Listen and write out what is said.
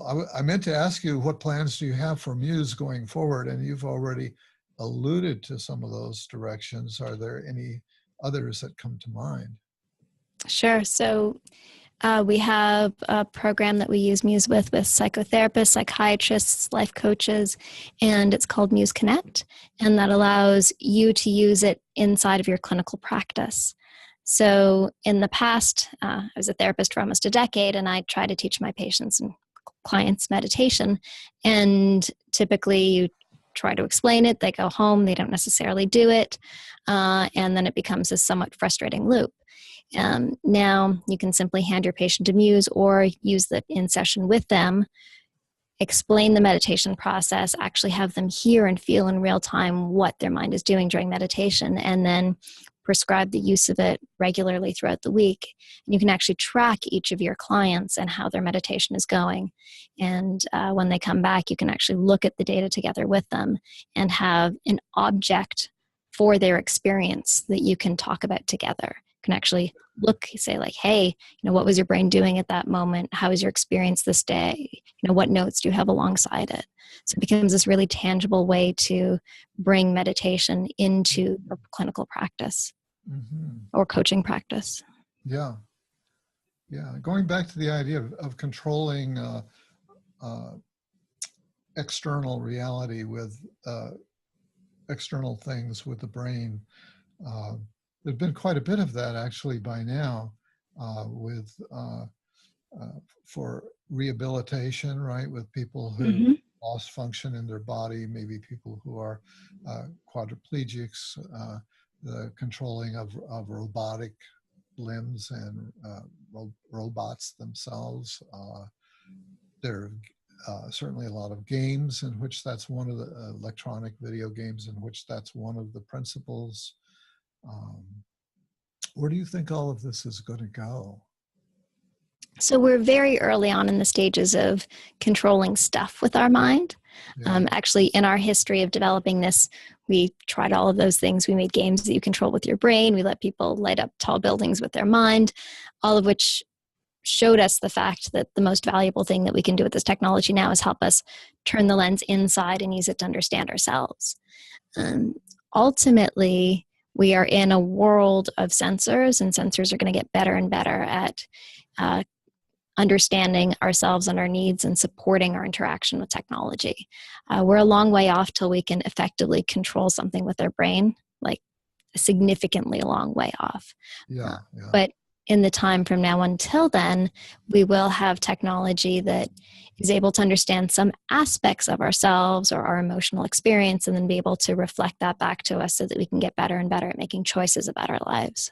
I meant to ask you, what plans do you have for Muse going forward? And you've already alluded to some of those directions. Are there any others that come to mind? Sure. So we have a program that we use Muse with psychotherapists, psychiatrists, life coaches, and it's called Muse Connect. And that allows you to use it inside of your clinical practice. So in the past, I was a therapist for almost a decade, and I try to teach my patients and clients meditation. And typically you try to explain it, they go home, they don't necessarily do it, and then it becomes a somewhat frustrating loop. Now you can simply hand your patient to Muse or use it in session with them, explain the meditation process, actually have them hear and feel in real time what their mind is doing during meditation, and then prescribe the use of it regularly throughout the week. And you can actually track each of your clients and how their meditation is going. And when they come back, you can actually look at the data together with them and have an object for their experience that you can talk about together. You can actually look, say like, hey, what was your brain doing at that moment? How was your experience this day? What notes do you have alongside it? So it becomes this really tangible way to bring meditation into your clinical practice or coaching practice. Yeah. Yeah. Going back to the idea of controlling external reality with external things with the brain. There's been quite a bit of that actually by now for rehabilitation, right? With people who lost function in their body, maybe people who are quadriplegics, the controlling of robotic limbs and robots themselves. There are certainly a lot of games in which that's one of the electronic video games in which that's one of the principles. Where do you think all of this is going to go? So we're very early on in the stages of controlling stuff with our mind. Yeah. Actually, in our history of developing this, we tried all of those things. We made games that you control with your brain. We let people light up tall buildings with their mind, all of which showed us the fact that the most valuable thing that we can do with this technology now is help us turn the lens inside and use it to understand ourselves. Ultimately, we are in a world of sensors, and sensors are going to get better and better at understanding ourselves and our needs and supporting our interaction with technology. We're a long way off till we can effectively control something with our brain, like a significantly long way off. Yeah. But in the time from now until then, we will have technology that is able to understand some aspects of ourselves or our emotional experience and then be able to reflect that back to us so that we can get better and better at making choices about our lives.